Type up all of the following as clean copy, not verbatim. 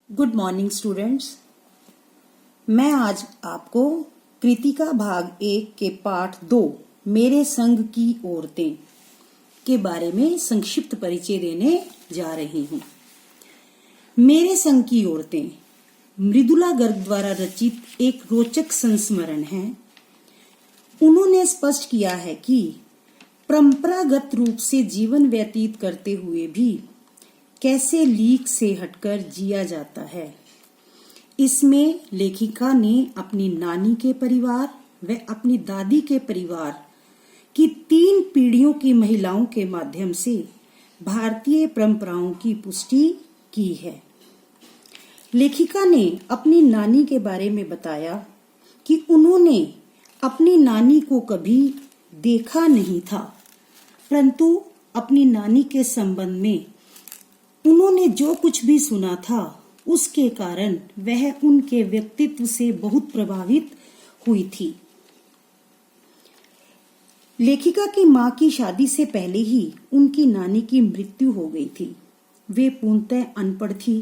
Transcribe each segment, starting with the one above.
Good morning students. मैं आज आपको कृतिका भाग 1 के पाठ 2 मेरे संग की औरतें के बारे में संक्षिप्त परिचय देने जा रही हूँ। मेरे संग की औरतें मृदुला गर्ग द्वारा रचित एक रोचक संस्मरण है। उन्होंने स्पष्ट किया है कि परंपरागत रूप से जीवन व्यतीत करते हुए भी कैसे लीक से हटकर जिया जाता है। इसमें लेखिका ने अपनी नानी के परिवार व अपनी दादी के परिवार की 3 पीढ़ियों की महिलाओं के माध्यम से भारतीय परंपराओं की पुष्टि की है। लेखिका ने अपनी नानी के बारे में बताया कि उन्होंने अपनी नानी को कभी देखा नहीं था, परंतु अपनी नानी के संबंध में उन्होंने जो कुछ भी सुना था उसके कारण वह उनके व्यक्तित्व से बहुत प्रभावित हुई थी। लेखिका की मां की शादी से पहले ही उनकी नानी की मृत्यु हो गई थी। वे पूर्णतः अनपढ़ थी,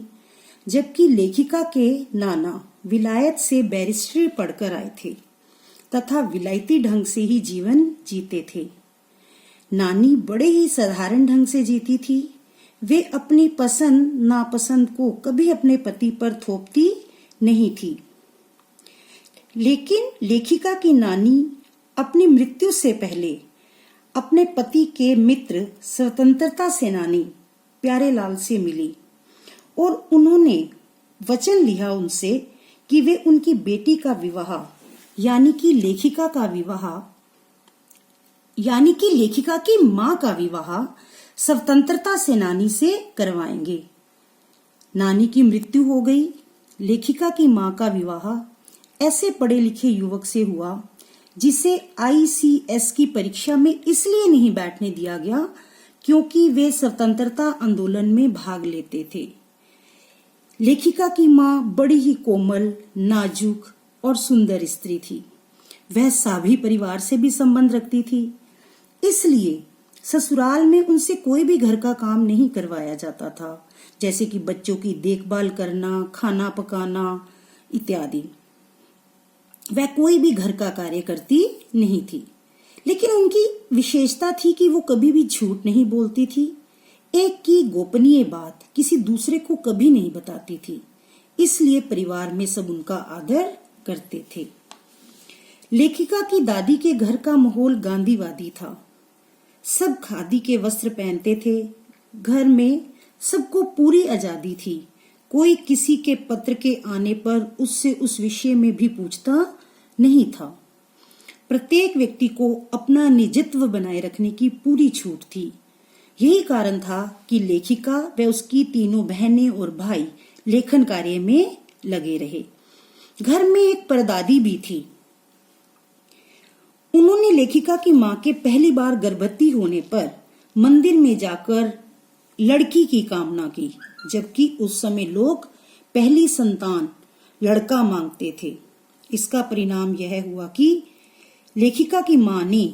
जबकि लेखिका के नाना विलायत से बैरिस्ट्री पढ़कर आए थे तथा विलायती ढंग से ही जीवन जीते थे। नानी बड़े ही साधारण ढंग से जीती थी। वे अपनी पसंद नापसंद को कभी अपने पति पर थोपती नहीं थी। लेकिन लेखिका की नानी अपनी मृत्यु से पहले अपने पति के मित्र स्वतंत्रता सेनानी प्यारेलाल से मिली और उन्होंने वचन लिया उनसे कि वे उनकी बेटी का विवाह यानी कि लेखिका की मां का विवाह स्वतंत्रता सेनानी से करवाएंगे। नानी की मृत्यु हो गई। लेखिका की मां का विवाह ऐसे पढ़े लिखे युवक से हुआ जिसे ICS की परीक्षा में इसलिए नहीं बैठने दिया गया क्योंकि वे स्वतंत्रता आंदोलन में भाग लेते थे। लेखिका की मां बड़ी ही कोमल, नाजुक और सुंदर स्त्री थी। वह साभी परिवार से भी संबंध रखती थी, इसलिए ससुराल में उनसे कोई भी घर का काम नहीं करवाया जाता था, जैसे कि बच्चों की देखभाल करना, खाना पकाना इत्यादि। वह कोई भी घर का कार्य करती नहीं थी। लेकिन उनकी विशेषता थी कि वो कभी भी झूठ नहीं बोलती थी। एक की गोपनीय बात किसी दूसरे को कभी नहीं बताती थी, इसलिए परिवार में सब उनका आदर करते थे। लेखिका की दादी के घर का माहौल गांधीवादी था। सब खादी के वस्त्र पहनते थे। घर में सबको पूरी आजादी थी। कोई किसी के पत्र के आने पर उससे उस विषय में भी पूछता नहीं था। प्रत्येक व्यक्ति को अपना निजत्व बनाए रखने की पूरी छूट थी। यही कारण था कि लेखिका व उसकी 3 बहनें और भाई लेखन कार्य में लगे रहे। घर में एक परदादी भी थी। उन्होंने लेखिका की मां के पहली बार गर्भवती होने पर मंदिर में जाकर लड़की की कामना की, जबकि उस समय लोग पहली संतान लड़का मांगते थे। इसका परिणाम यह हुआ कि लेखिका की मां ने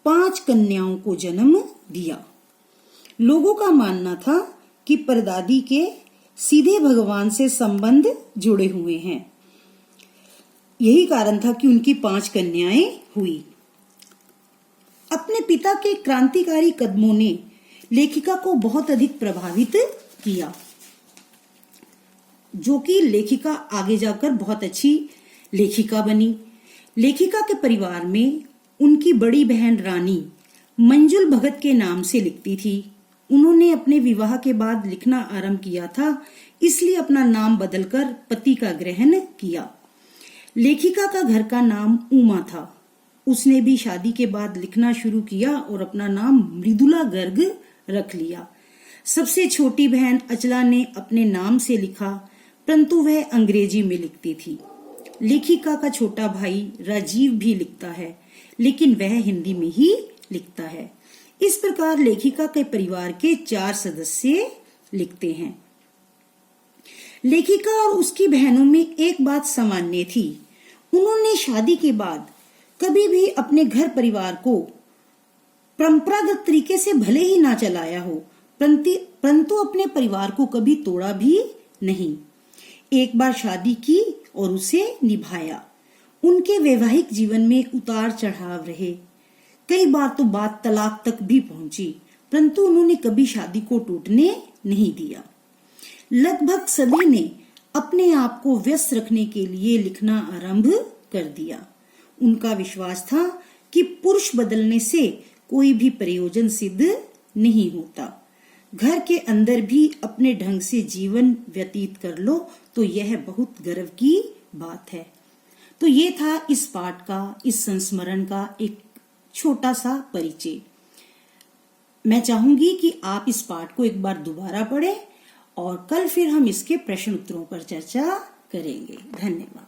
5 कन्याओं को जन्म दिया। लोगों का मानना था कि परदादी के सीधे भगवान से संबंध जुड़े हुए हैं। यही कारण था कि उनकी 5 कन्याएं हुई। अपने पिता के क्रांतिकारी कदमों ने लेखिका को बहुत अधिक प्रभावित किया, जो कि लेखिका आगे जाकर बहुत अच्छी लेखिका बनी। लेखिका के परिवार में उनकी बड़ी बहन रानी मंजुल भगत के नाम से लिखती थी। उन्होंने अपने विवाह के बाद लिखना आरंभ किया था, इसलिए अपना नाम बदलकर पति का ग्रहण किया। लेखिका का घर का नाम उमा था। उसने भी शादी के बाद लिखना शुरू किया और अपना नाम मृदुला गर्ग रख लिया। सबसे छोटी बहन अचला ने अपने नाम से लिखा, परंतु वह अंग्रेजी में लिखती थी। लेखिका का छोटा भाई राजीव भी लिखता है, लेकिन वह हिंदी में ही लिखता है। इस प्रकार लेखिका के परिवार के 4 सदस्य लिखते हैं। लेखिका और उसकी बहनों में एक बात सामान्य थी। उन्होंने शादी के बाद कभी भी अपने घर परिवार को परंपरागत तरीके से भले ही ना चलाया हो, परंतु अपने परिवार को कभी तोड़ा भी नहीं। एक बार शादी की और उसे निभाया। उनके वैवाहिक जीवन में उतार चढ़ाव रहे। कई बार तो बात तलाक तक भी पहुंची, परंतु उन्होंने कभी शादी को टूटने नहीं दिया। लगभग सभी ने अपने आप को व्यस्त रखने के लिए लिखना आरंभ कर दिया। उनका विश्वास था कि पुरुष बदलने से कोई भी प्रयोजन सिद्ध नहीं होता। घर के अंदर भी अपने ढंग से जीवन व्यतीत कर लो तो यह बहुत गर्व की बात है। तो ये था इस पाठ का, इस संस्मरण का एक छोटा सा परिचय। मैं चाहूंगी कि आप इस पाठ को एक बार दोबारा पढ़ें और कल फिर हम इसके प्रश्न उत्तरों पर चर्चा करेंगे। धन्यवाद।